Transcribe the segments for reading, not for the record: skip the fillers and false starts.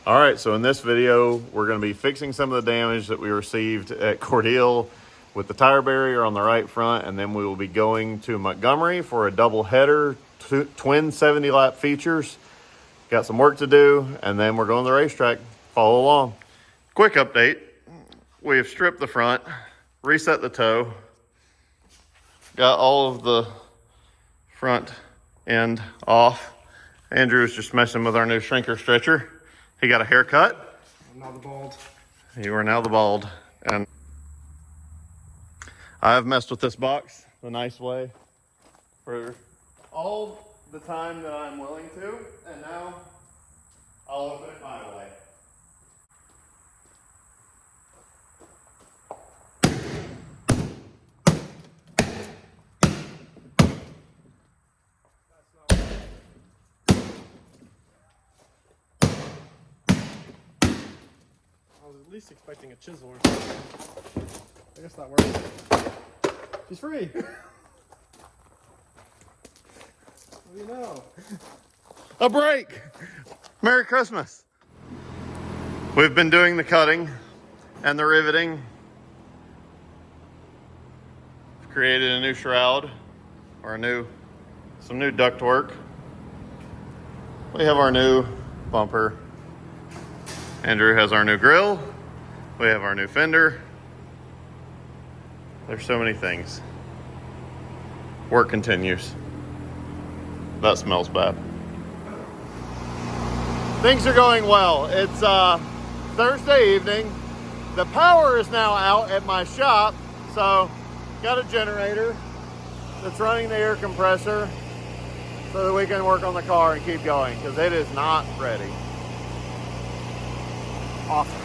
All right, so in this video, we're going to be fixing some of the damage that we received at Cordele with the tire barrier on the right front, and then we will be going to Montgomery for a double header, twin 70-lap features. Got some work to do, and then we're going to the racetrack. Follow along. Quick update. We have stripped the front, reset the toe, got all of the front end off. Andrew's just messing with our new shrinker stretcher. He got a haircut. I'm now the bald. You are now the bald. And I've messed with this box the nice way for all the time that I'm willing to, and now I'll open it my way. I was at least expecting a chisel or something. I guess that works. She's free. What do you know? A break! Merry Christmas! We've been doing the cutting and the riveting. We've created a new shroud, or some new ductwork. We have our new bumper. Andrew has our new grill. We have our new fender. There's so many things. Work continues. That smells bad. Things are going well. It's Thursday evening. The power is now out at my shop, so got a generator that's running the air compressor so that we can work on the car and keep going, because it is not ready. Awesome.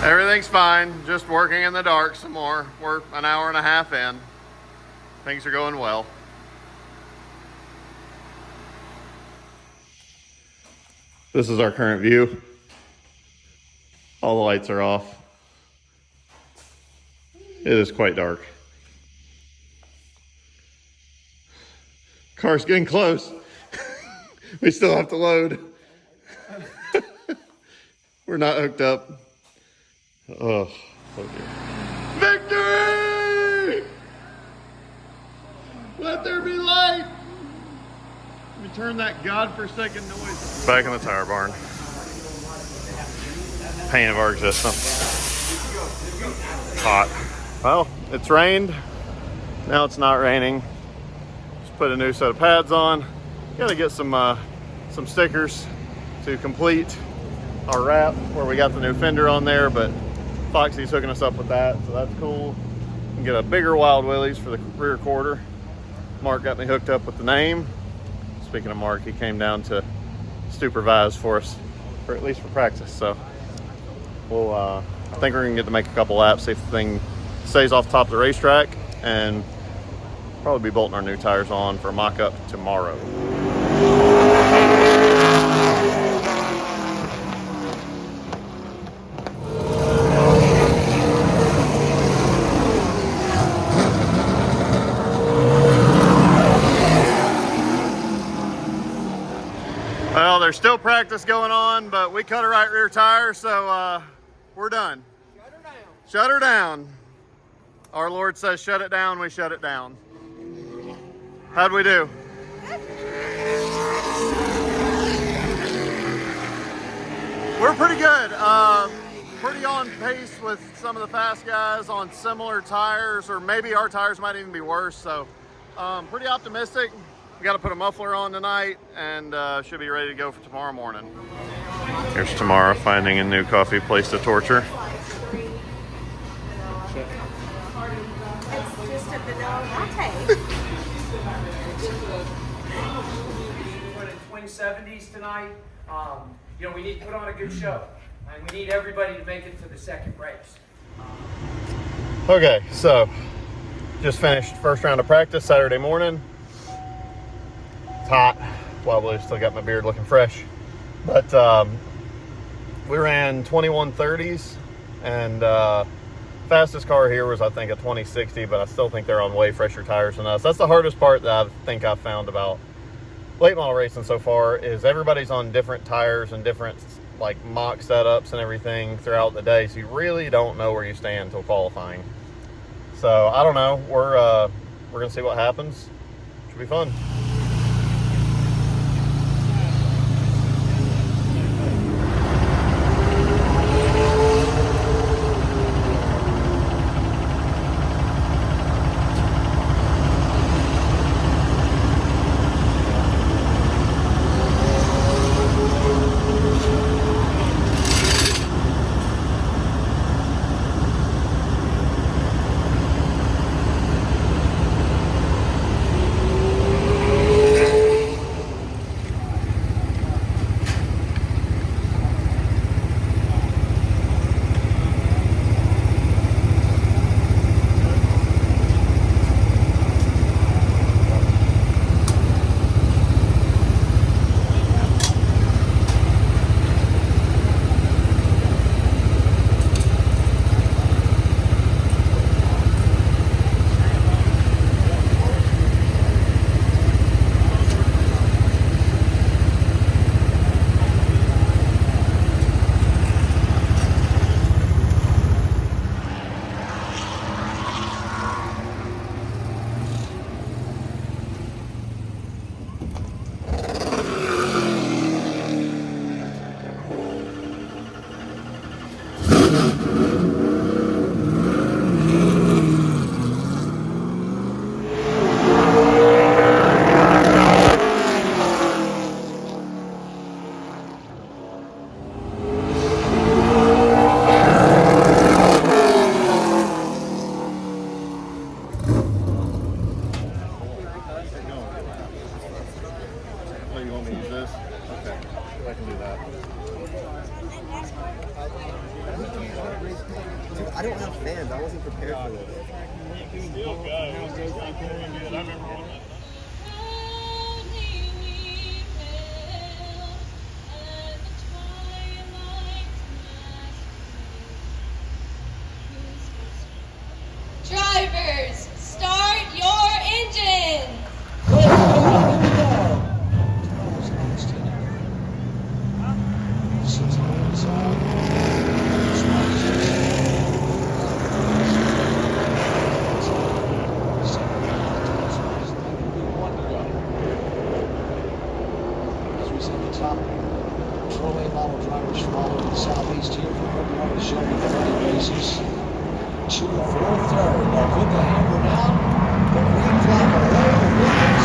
Everything's fine. Just working in the dark some more. We're an hour and a half in. Things are going well. This is our current view. All the lights are off. It is quite dark. Car's getting close. We still have to load. We're not hooked up. Oh dear. Victory! Let there be light! Let me turn that godforsaken noise. Back in the tire barn. Pain of our existence. Hot. Well, it's rained. Now it's not raining. Just put a new set of pads on. Gotta get some stickers to complete our wrap where we got the new fender on there, but Foxy's hooking us up with that, so that's cool. We can get a bigger Wild Willies for the rear quarter. Mark got me hooked up with the name. Speaking of Mark, he came down to supervise for us, for at least for practice. So we'll, I think we're gonna get to make a couple laps, see if the thing stays off the top of the racetrack, and probably be bolting our new tires on for a mock-up tomorrow. Well, there's still practice going on, but we cut a right rear tire, so we're done. Shut her down. Shut her down. Our Lord says shut it down, we shut it down. How'd we do? We're pretty good. Pretty on pace with some of the fast guys on similar tires, or maybe our tires might even be worse, so pretty optimistic. We got to put a muffler on tonight, and should be ready to go for tomorrow morning. Here's Tamara finding a new coffee place to torture. It's just a vanilla latte. We're in twin 70s tonight. You know, we need to put on a good show, and we need everybody to make it to the second race. Okay, so just finished first round of practice Saturday morning. It's hot. Wild Willies still got my beard looking fresh. But we ran 2130s, and fastest car here was, I think, a 2060, but I still think they're on way fresher tires than us. That's the hardest part that I think I've found about late model racing so far is everybody's on different tires and different like mock setups and everything throughout the day, so you really don't know where you stand until qualifying. So I don't know. We're gonna see what happens. Should be fun. I don't have fans. I wasn't prepared for this. Drivers, start your engines! As we see the top pro-A model drivers from all over the southeast here for Montgomery showing the running races. 2 4 3rd. Now put the hammer down. The green flag away. Williams.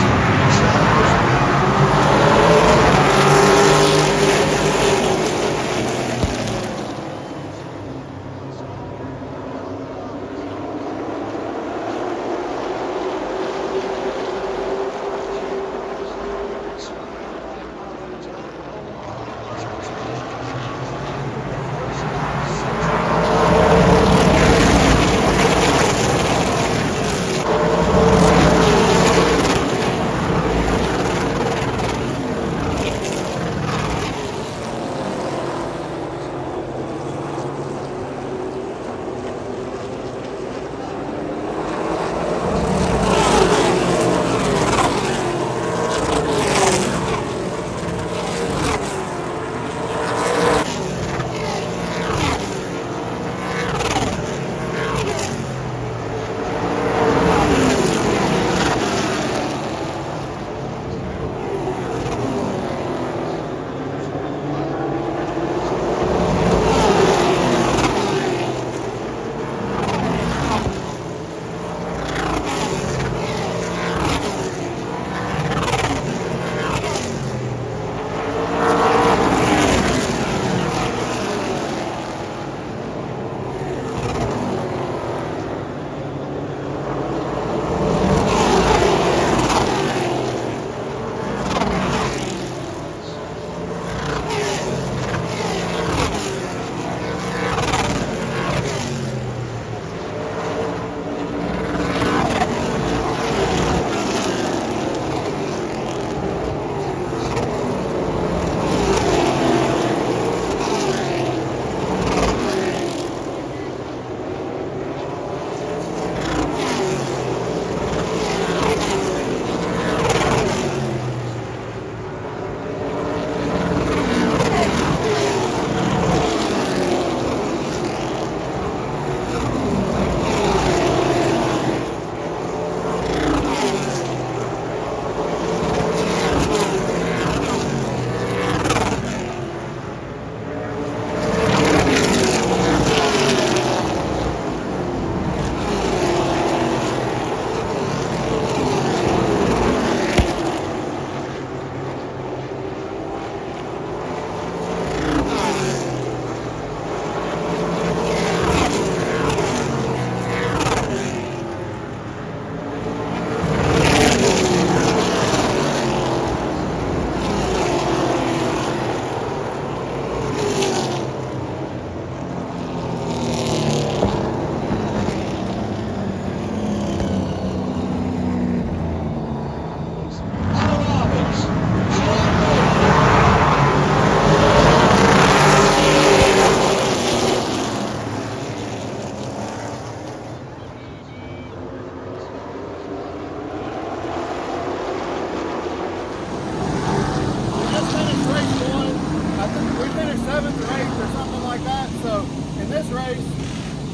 7th or 8th or something like that. So in this race,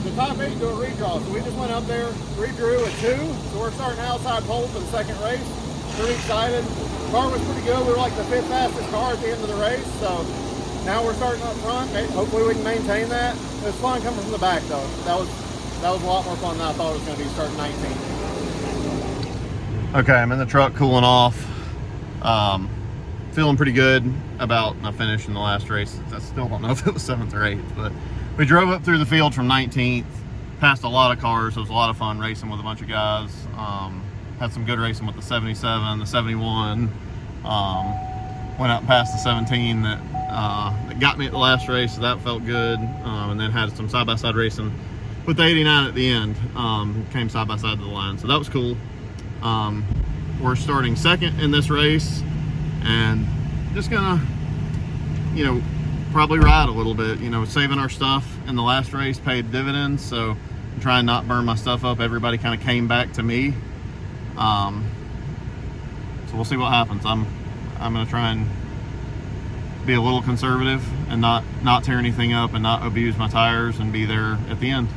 the top 8 do a redraw. So we just went up there, redrew a 2. So we're starting outside pole for the second race. Pretty excited. Car was pretty good. We were like the 5th fastest car at the end of the race. So now we're starting up front. Hopefully we can maintain that. It was fun coming from the back though. That was a lot more fun than I thought it was going to be starting 19. Okay, I'm in the truck cooling off. Feeling pretty good about my finish in the last race. I still don't know if it was 7th or 8th, but we drove up through the field from 19th, passed a lot of cars. It was a lot of fun racing with a bunch of guys. Had some good racing with the 77, the 71. Went out and passed the 17 that got me at the last race, so that felt good. And then had some side-by-side racing with the 89 at the end. Came side-by-side to the line, so that was cool. We're starting second in this race and just gonna, probably ride a little bit. Saving our stuff in the last race paid dividends, so I'm trying not burn my stuff up. Everybody kind of came back to me. So we'll see what happens. I'm gonna try and be a little conservative and not tear anything up and not abuse my tires and be there at the end.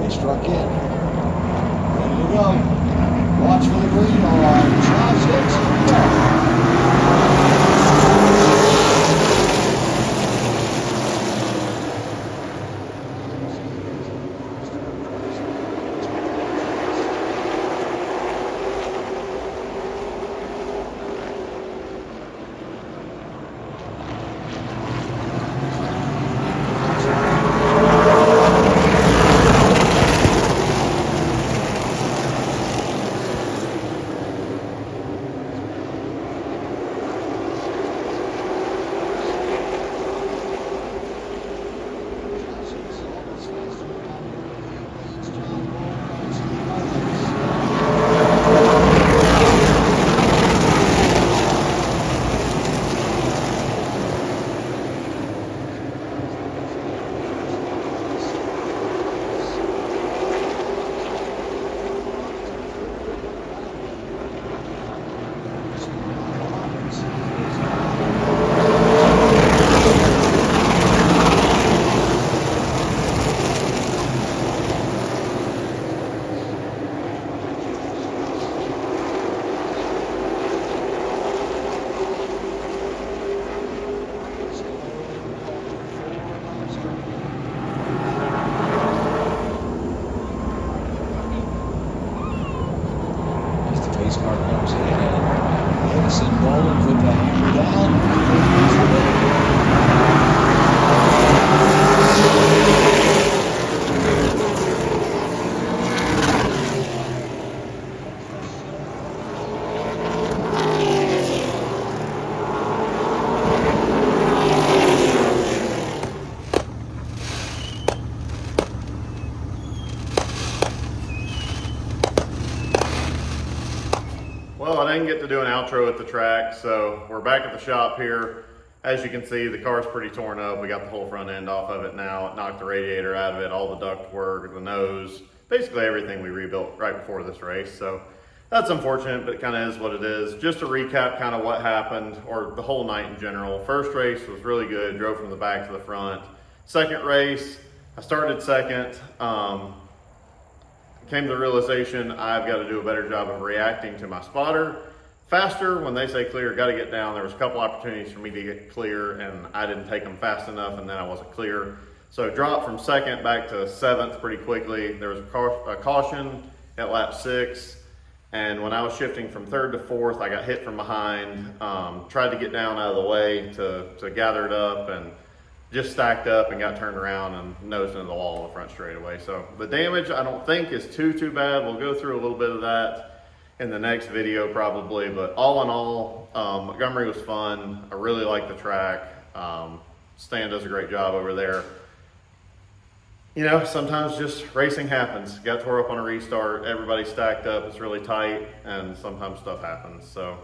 Struck in. Ready to go. Watch for the green on Josh Dixon. Well, I didn't get to do an outro at the track, so we're back at the shop here. As you can see, the car's pretty torn up. We got the whole front end off of it now. It knocked the radiator out of it, all the duct work, the nose, basically everything we rebuilt right before this race. So that's unfortunate, but it kind of is what it is. Just to recap kind of what happened, or the whole night in general. First race was really good, drove from the back to the front. Second race, I started second. Came to the realization I've got to do a better job of reacting to my spotter faster. When they say clear, got to get down. There was a couple opportunities for me to get clear and I didn't take them fast enough, and then I wasn't clear. So dropped from second back to 7th pretty quickly. There was a caution at lap 6, and when I was shifting from 3rd to 4th, I got hit from behind. Tried to get down out of the way to gather it up, and just stacked up and got turned around and nosed into the wall in the front straightaway. So the damage I don't think is too bad. We'll go through a little bit of that in the next video probably, but all in all, Montgomery was fun. I really like the track. Stan does a great job over there. You know, sometimes just racing happens. Got tore up on a restart, everybody stacked up, it's really tight, and sometimes stuff happens. So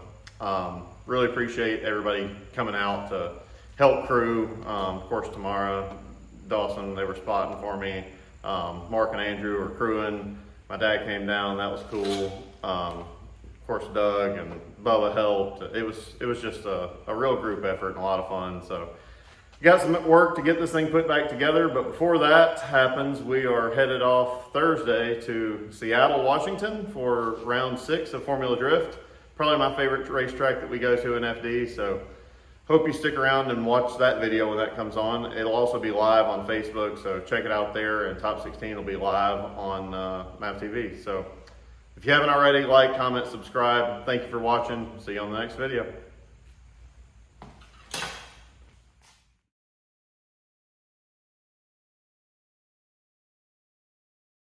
really appreciate everybody coming out to help crew. Of course, Tamara, Dawson, they were spotting for me. Mark and Andrew were crewing. My dad came down, that was cool. Of course, Doug and Bubba helped. It was just a real group effort and a lot of fun. So got some work to get this thing put back together, but before that happens, we are headed off Thursday to Seattle, Washington for round 6 of Formula Drift. Probably my favorite racetrack that we go to in FD, so hope you stick around and watch that video when that comes on. It'll also be live on Facebook, so check it out there, and Top 16 will be live on Map TV. So if you haven't already, like, comment, subscribe. Thank you for watching. See you on the next video.